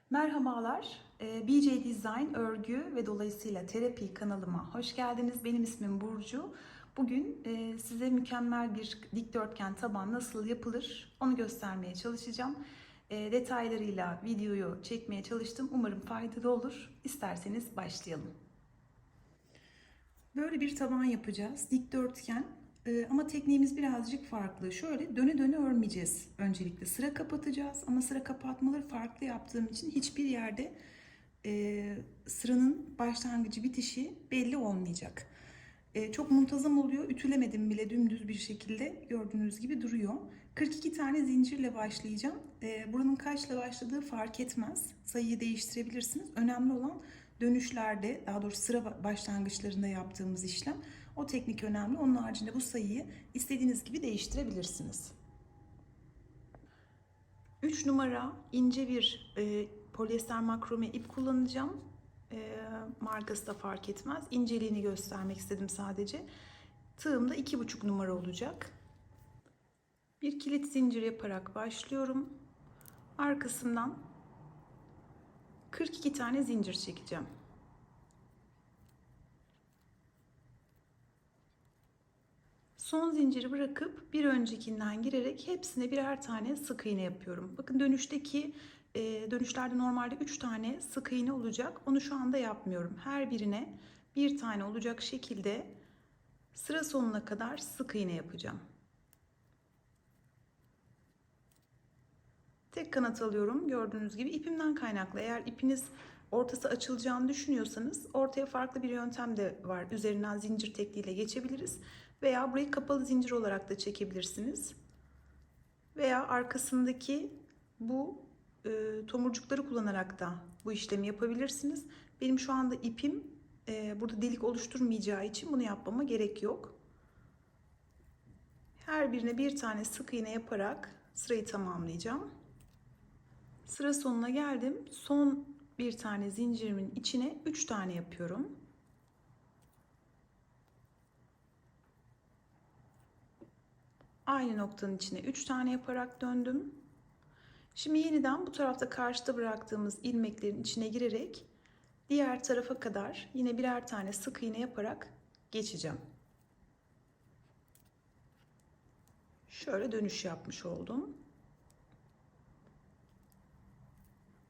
Merhabalar, BJ Design örgü ve dolayısıyla terapi kanalıma hoş geldiniz. Benim ismim Burcu. Bugün size mükemmel bir dikdörtgen taban nasıl yapılır onu göstermeye çalışacağım. Detaylarıyla videoyu çekmeye çalıştım. Umarım faydalı olur. İsterseniz başlayalım. Böyle bir taban yapacağız. Dikdörtgen. Ama tekniğimiz birazcık farklı. Şöyle döne döne örmeyeceğiz. Öncelikle sıra kapatacağız. Ama sıra kapatmaları farklı yaptığım için hiçbir yerde sıranın başlangıcı bitişi belli olmayacak. Çok muntazam oluyor. Ütülemedim bile, dümdüz bir şekilde gördüğünüz gibi duruyor. 42 tane zincirle başlayacağım. Buranın kaçla başladığı fark etmez. Sayıyı değiştirebilirsiniz. Önemli olan dönüşlerde, daha doğrusu sıra başlangıçlarında yaptığımız işlem. O teknik önemli. Onun haricinde bu sayıyı istediğiniz gibi değiştirebilirsiniz. 3 numara ince bir polyester makrome ip kullanacağım. Markası da fark etmez. İnceliğini göstermek istedim sadece. Tığım da 2,5 numara olacak. Bir kilit zincir yaparak başlıyorum. Arkasından 42 tane zincir çekeceğim. Son zinciri bırakıp bir öncekinden girerek hepsine birer tane sık iğne yapıyorum. Bakın dönüşlerde normalde 3 tane sık iğne olacak. Onu şu anda yapmıyorum. Her birine bir tane olacak şekilde sıra sonuna kadar sık iğne yapacağım. Tek kanat alıyorum. Gördüğünüz gibi ipimden kaynaklı. Eğer ipiniz ortası açılacağını düşünüyorsanız ortaya farklı bir yöntem de var. Üzerinden zincir tekniğiyle geçebiliriz. Veya burayı kapalı zincir olarak da çekebilirsiniz. Veya arkasındaki bu tomurcukları kullanarak da bu işlemi yapabilirsiniz. Benim şu anda ipim burada delik oluşturmayacağı için bunu yapmama gerek yok. Her birine bir tane sık iğne yaparak sırayı tamamlayacağım. Sıra sonuna geldim. Son bir tane zincirimin içine 3 tane yapıyorum. Aynı noktanın içine 3 tane yaparak döndüm. Şimdi yeniden bu tarafta karşıda bıraktığımız ilmeklerin içine girerek diğer tarafa kadar yine birer tane sık iğne yaparak geçeceğim. Şöyle dönüş yapmış oldum.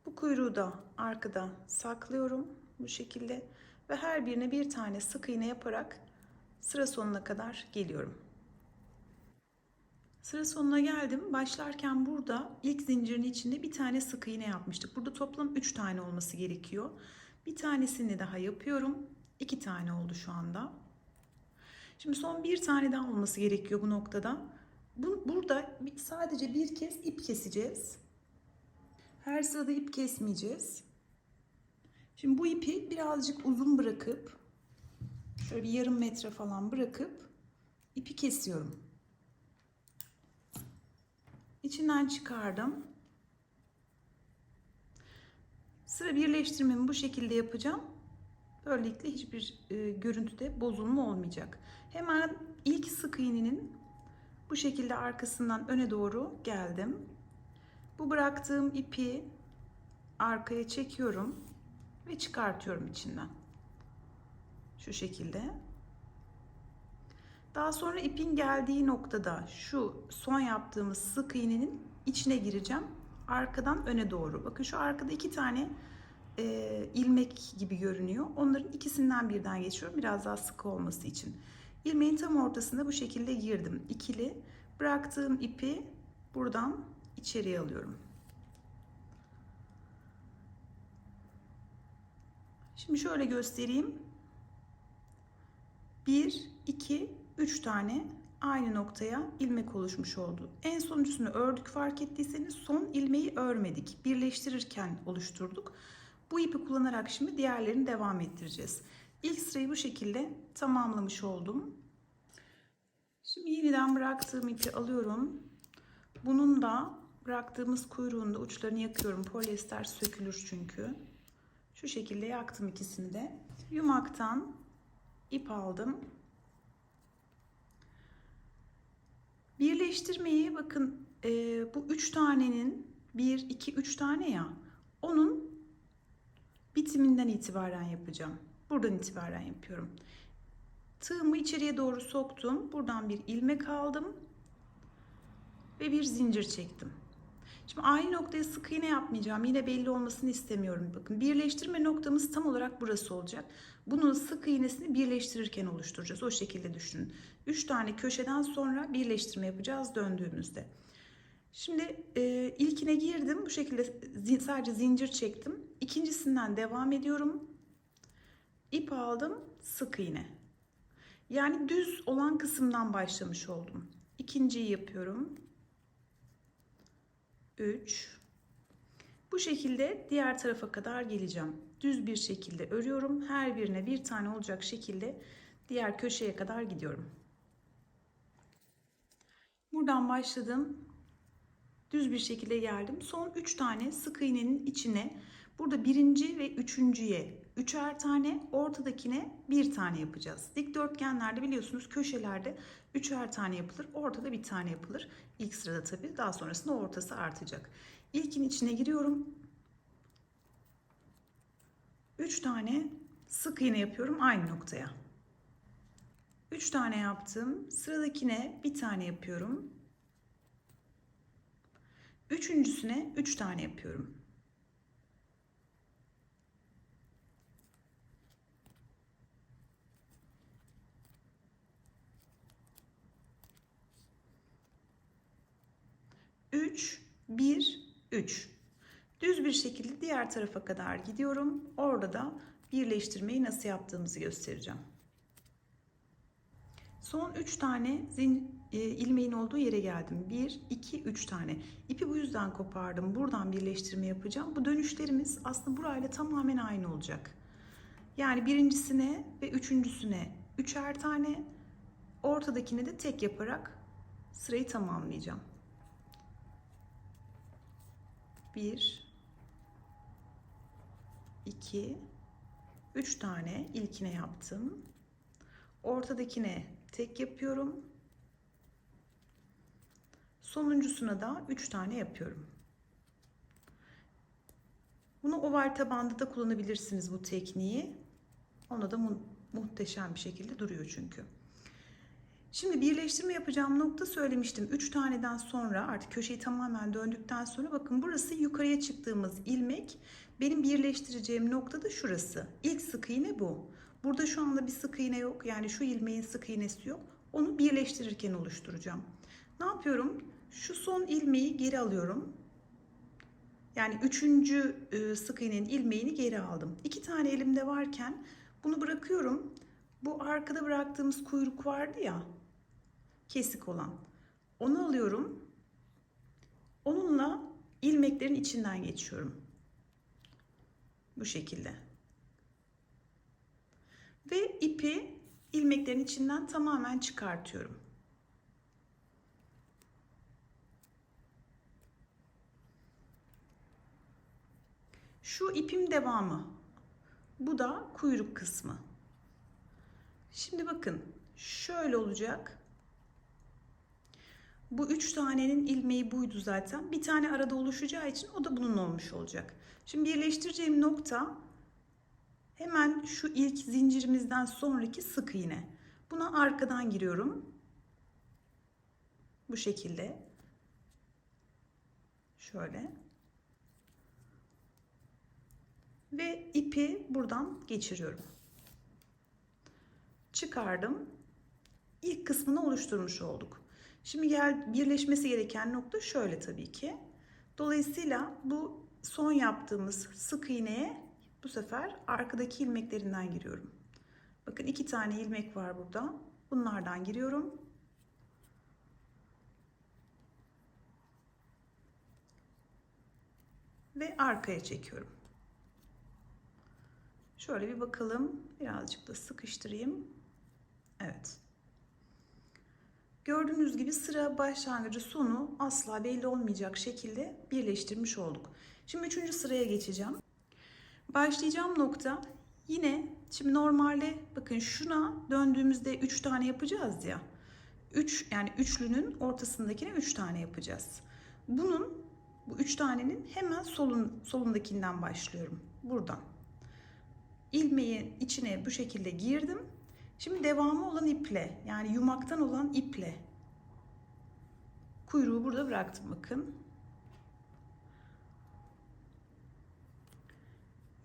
Bu kuyruğu da arkada saklıyorum bu şekilde ve her birine bir tane sık iğne yaparak sıra sonuna kadar geliyorum. Sıra sonuna geldim. Başlarken burada ilk zincirin içinde bir tane sık iğne yapmıştık. Burada toplam 3 tane olması gerekiyor. Bir tanesini daha yapıyorum. 2 tane oldu şu anda. Şimdi son bir tane daha olması gerekiyor bu noktada. Burada sadece bir kez ip keseceğiz. Her sırada ip kesmeyeceğiz. Şimdi bu ipi birazcık uzun bırakıp şöyle bir yarım metre falan bırakıp ipi kesiyorum. İçinden çıkardım. Sıra birleştirmemi bu şekilde yapacağım. Böylelikle hiçbir görüntüde bozulma olmayacak. Hemen ilk sık iğnenin bu şekilde arkasından öne doğru geldim. Bu bıraktığım ipi arkaya çekiyorum ve çıkartıyorum içinden. Şu şekilde. Daha sonra ipin geldiği noktada şu son yaptığımız sık iğnenin içine gireceğim. Arkadan öne doğru. Bakın şu arkada 2 tane ilmek gibi görünüyor. Onların ikisinden birden geçiyorum. Biraz daha sıkı olması için. İlmeğin tam ortasında bu şekilde girdim. İkili. Bıraktığım ipi buradan içeriye alıyorum. Şimdi şöyle göstereyim. 1, 2, 3 tane aynı noktaya ilmek oluşmuş oldu. En sonuncusunu ördük, fark ettiyseniz son ilmeği örmedik. Birleştirirken oluşturduk. Bu ipi kullanarak şimdi diğerlerini devam ettireceğiz. İlk sırayı bu şekilde tamamlamış oldum. Şimdi yeniden bıraktığım ipi alıyorum. Bunun da bıraktığımız kuyruğunda uçlarını yakıyorum. Polyester sökülür çünkü. Şu şekilde yaktım ikisini de. Yumaktan ip aldım. Birleştirmeyi bakın bu 3 tanenin 1, 2, 3 tane ya, onun bitiminden itibaren yapacağım. Buradan itibaren yapıyorum. Tığımı içeriye doğru soktum. Buradan bir ilmek aldım ve bir zincir çektim. Şimdi aynı noktaya sık iğne yapmayacağım. Yine belli olmasını istemiyorum. Bakın, birleştirme noktamız tam olarak burası olacak. Bunun sık iğnesini birleştirirken oluşturacağız. O şekilde düşünün. 3 tane köşeden sonra birleştirme yapacağız döndüğümüzde. Şimdi ilkine girdim. Bu şekilde sadece zincir çektim. İkincisinden devam ediyorum. İp aldım. Sık iğne. Yani düz olan kısımdan başlamış oldum. İkinciyi yapıyorum. 3. Bu şekilde diğer tarafa kadar geleceğim. Düz bir şekilde örüyorum. Her birine bir tane olacak şekilde diğer köşeye kadar gidiyorum. Buradan başladım. Düz bir şekilde geldim. Son 3 tane sık iğnenin içine, burada birinci ve üçüncüye 3'er tane, ortadakine 1 tane yapacağız. Dikdörtgenlerde biliyorsunuz köşelerde 3'er tane yapılır. Ortada 1 tane yapılır. İlk sırada tabii. Daha sonrasında ortası artacak. İlkin içine giriyorum. 3 tane sık iğne yapıyorum aynı noktaya. 3 tane yaptım. Sıradakine 1 tane yapıyorum. Üçüncüsüne 3 tane yapıyorum. Üç, 1, 3. Düz bir şekilde diğer tarafa kadar gidiyorum. Orada da birleştirmeyi nasıl yaptığımızı göstereceğim. Son 3 tane ilmeğin olduğu yere geldim. 1, 2, 3 tane. İpi bu yüzden kopardım. Buradan birleştirme yapacağım. Bu dönüşlerimiz aslında burayla tamamen aynı olacak. Yani birincisine ve üçüncüsüne 3'er tane, ortadakine de tek yaparak sırayı tamamlayacağım. 1, 2, 3 tane ilkine yaptım. Ortadakine tek yapıyorum. Sonuncusuna da 3 tane yapıyorum. Bunu oval tabanda da kullanabilirsiniz bu tekniği. Ona da muhteşem bir şekilde duruyor çünkü. Şimdi birleştirme yapacağım nokta söylemiştim. 3 taneden sonra artık köşeyi tamamen döndükten sonra bakın burası yukarıya çıktığımız ilmek. Benim birleştireceğim nokta da şurası. İlk sık iğne bu. Burada şu anda bir sık iğne yok. Yani şu ilmeğin sık iğnesi yok. Onu birleştirirken oluşturacağım. Ne yapıyorum? Şu son ilmeği geri alıyorum. Yani 3. sık iğnenin ilmeğini geri aldım. 2 tane elimde varken bunu bırakıyorum. Bu arkada bıraktığımız kuyruk vardı ya, kesik olan. Onu alıyorum. Onunla ilmeklerin içinden geçiyorum. Bu şekilde. Ve ipi ilmeklerin içinden tamamen çıkartıyorum. Şu ipim devamı. Bu da kuyruk kısmı. Şimdi bakın şöyle olacak. Bu 3 tanenin ilmeği buydu zaten. Bir tane arada oluşacağı için o da bunun olmuş olacak. Şimdi birleştireceğim nokta hemen şu ilk zincirimizden sonraki sık iğne. Buna arkadan giriyorum. Bu şekilde. Şöyle. Ve ipi buradan geçiriyorum. Çıkardım. İlk kısmını oluşturmuş olduk. Şimdi birleşmesi gereken nokta şöyle tabii ki. Dolayısıyla bu son yaptığımız sık iğneye bu sefer arkadaki ilmeklerinden giriyorum. Bakın 2 tane ilmek var burada. Bunlardan giriyorum. Ve arkaya çekiyorum. Şöyle bir bakalım. Birazcık da sıkıştırayım. Evet. Gördüğünüz gibi sıra başlangıcı sonu asla belli olmayacak şekilde birleştirmiş olduk. Şimdi 3. sıraya geçeceğim. Başlayacağım nokta yine, şimdi normalde bakın şuna döndüğümüzde 3 tane yapacağız ya. 3 yani üçlünün ortasındakine 3 tane yapacağız. Bu 3 tanenin hemen solundakinden başlıyorum. Buradan. ilmeğin içine bu şekilde girdim. Şimdi devamı olan iple, yani yumaktan olan iple kuyruğu burada bıraktım, bakın.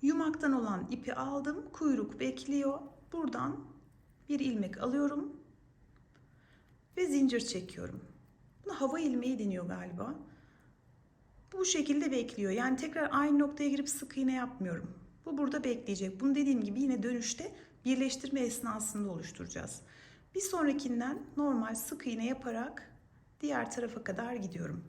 Yumaktan olan ipi aldım. Kuyruk bekliyor. Buradan bir ilmek alıyorum ve zincir çekiyorum. Buna hava ilmeği deniyor galiba. Bu şekilde bekliyor. Yani tekrar aynı noktaya girip sık iğne yapmıyorum. Bu burada bekleyecek. Bunu dediğim gibi yine dönüşte birleştirme esnasında oluşturacağız. Bir sonrakinden normal sık iğne yaparak diğer tarafa kadar gidiyorum.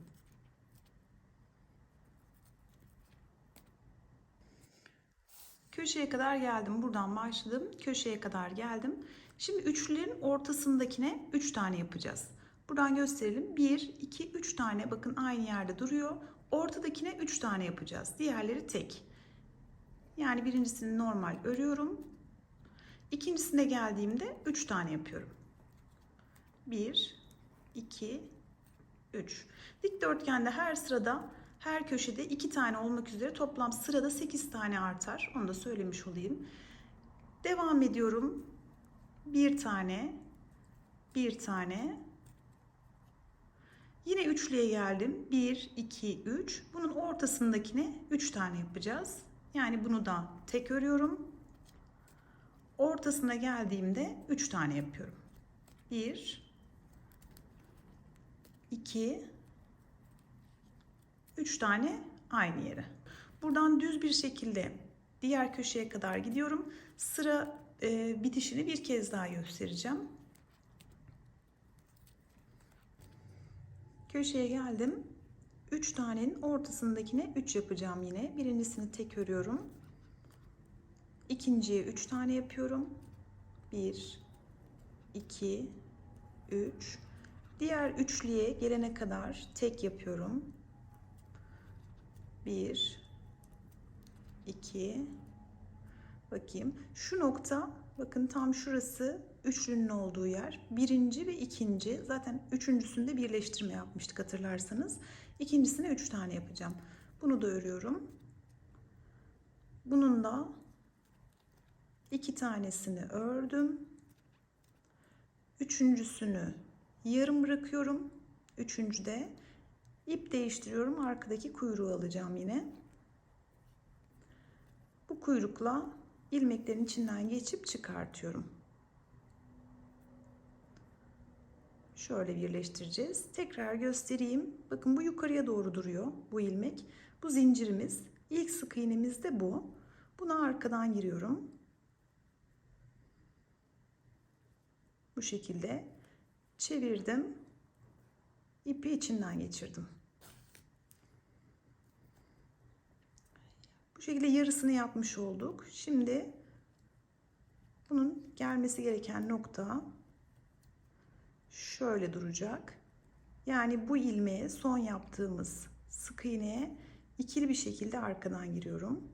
Köşeye kadar geldim. Buradan başladım. Köşeye kadar geldim. Şimdi üçlülerin ortasındakine 3 tane yapacağız. Buradan gösterelim. 1, 2, 3 tane. Bakın aynı yerde duruyor. Ortadakine 3 tane yapacağız. Diğerleri tek. Yani birincisini normal örüyorum. İkincisine geldiğimde 3 tane yapıyorum. 1, 2, 3. Dikdörtgende her sırada, her köşede 2 tane olmak üzere toplam sırada 8 tane artar. Onu da söylemiş olayım. Devam ediyorum. Bir tane, bir tane. Yine üçlüye geldim. 1, 2, 3. Bunun ortasındakine 3 tane yapacağız. Yani bunu da tek örüyorum. Ortasına geldiğimde 3 tane yapıyorum. 1, 2, 3 tane aynı yere. Buradan düz bir şekilde diğer köşeye kadar gidiyorum. Sıra bitişini bir kez daha göstereceğim. Köşeye geldim. 3 tanenin ortasındakine 3 yapacağım yine. Birincisini tek örüyorum. İkinciye 3 tane yapıyorum. 1, 2, 3. Diğer üçlüye gelene kadar tek yapıyorum. 1, 2, bakayım. Şu nokta, bakın tam şurası üçlünün olduğu yer. Birinci ve ikinci. Zaten üçüncüsünde birleştirme yapmıştık hatırlarsanız. İkincisine 3 tane yapacağım. Bunu da örüyorum. Bunun da 2 tanesini ördüm. Üçüncüsünü yarım bırakıyorum. Üçüncüde ip değiştiriyorum. Arkadaki kuyruğu alacağım yine. Bu kuyrukla ilmeklerin içinden geçip çıkartıyorum. Şöyle birleştireceğiz. Tekrar göstereyim. Bakın bu yukarıya doğru duruyor bu ilmek. Bu zincirimiz. İlk sık iğnemiz de bu. Buna arkadan giriyorum. Bu şekilde çevirdim. İpi içinden geçirdim. Bu şekilde yarısını yapmış olduk. Şimdi bunun gelmesi gereken nokta şöyle duracak. Yani bu ilmeğe, son yaptığımız sık iğneye ikili bir şekilde arkadan giriyorum.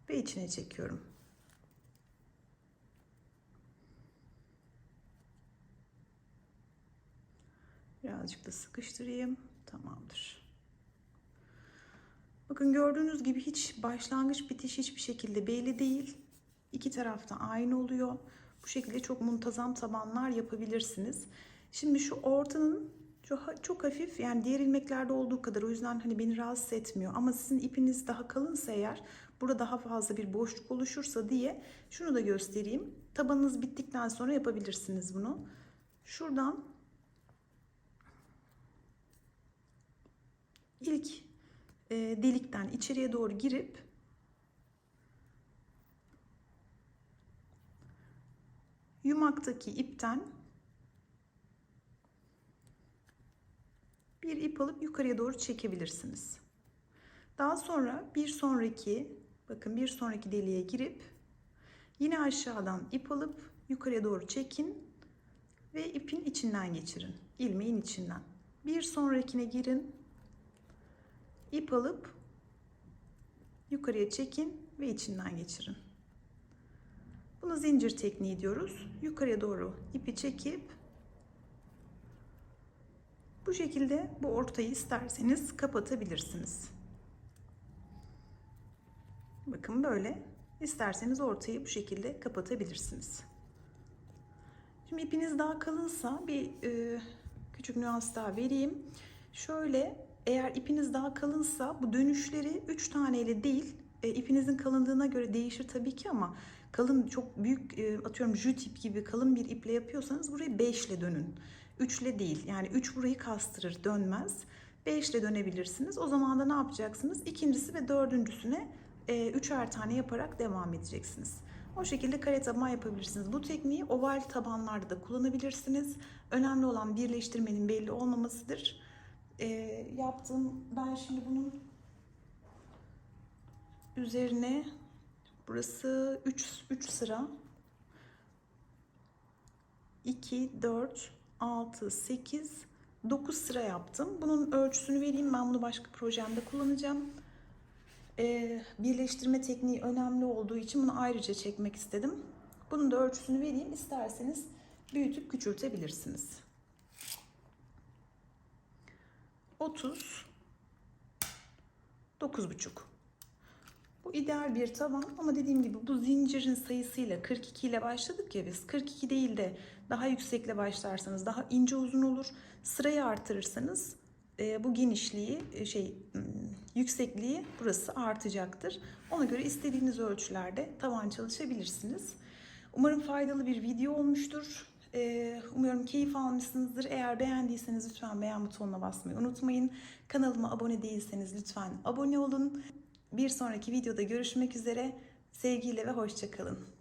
Ve içine çekiyorum. Birazcık da sıkıştırayım. Tamamdır. Bakın gördüğünüz gibi hiç başlangıç bitiş hiçbir şekilde belli değil. İki tarafta aynı oluyor. Bu şekilde çok muntazam tabanlar yapabilirsiniz. Şimdi şu ortanın çok hafif, yani diğer ilmeklerde olduğu kadar, o yüzden hani beni rahatsız etmiyor. Ama sizin ipiniz daha kalınsa eğer, burada daha fazla bir boşluk oluşursa diye şunu da göstereyim. Tabanınız bittikten sonra yapabilirsiniz bunu. Şuradan ilk delikten içeriye doğru girip yumaktaki ipten bir ip alıp yukarıya doğru çekebilirsiniz. Daha sonra bir sonraki deliğe girip yine aşağıdan ip alıp yukarıya doğru çekin ve ipin içinden geçirin. İlmeğin içinden. Bir sonrakine girin. İp alıp yukarıya çekin ve içinden geçirin. Buna zincir tekniği diyoruz. Yukarıya doğru ipi çekip bu şekilde bu ortayı isterseniz kapatabilirsiniz. Bakın böyle. İsterseniz ortayı bu şekilde kapatabilirsiniz. Şimdi ipiniz daha kalınsa bir küçük nüans daha vereyim. Şöyle, eğer ipiniz daha kalınsa bu dönüşleri 3 taneyle değil, ipinizin kalınlığına göre değişir tabii ki, ama kalın, çok büyük, atıyorum jüt ip gibi kalın bir iple yapıyorsanız burayı 5 ile dönün. 3 ile değil. Yani 3 burayı kastırır, dönmez. 5 ile dönebilirsiniz. O zaman da ne yapacaksınız? İkincisi ve dördüncüsüne 3'er tane yaparak devam edeceksiniz. O şekilde kare taban yapabilirsiniz. Bu tekniği oval tabanlarda da kullanabilirsiniz. Önemli olan birleştirmenin belli olmamasıdır. Ben şimdi bunun üzerine, burası 3 sıra, 2, 4, 6, 8, 9 sıra yaptım. Bunun ölçüsünü vereyim. Ben bunu başka projemde kullanacağım. Birleştirme tekniği önemli olduğu için bunu ayrıca çekmek istedim. Bunun da ölçüsünü vereyim. İsterseniz büyütüp küçültebilirsiniz. 30, 9,5. Bu ideal bir taban, ama dediğim gibi bu zincirin sayısıyla 42 ile başladık ya biz. 42 değil de daha yüksekle başlarsanız daha ince uzun olur. Sırayı artırırsanız bu genişliği, yüksekliği burası artacaktır. Ona göre istediğiniz ölçülerde taban çalışabilirsiniz. Umarım faydalı bir video olmuştur. Umuyorum keyif almışsınızdır. Eğer beğendiyseniz lütfen beğen butonuna basmayı unutmayın. Kanalıma abone değilseniz lütfen abone olun. Bir sonraki videoda görüşmek üzere. Sevgiyle ve hoşça kalın.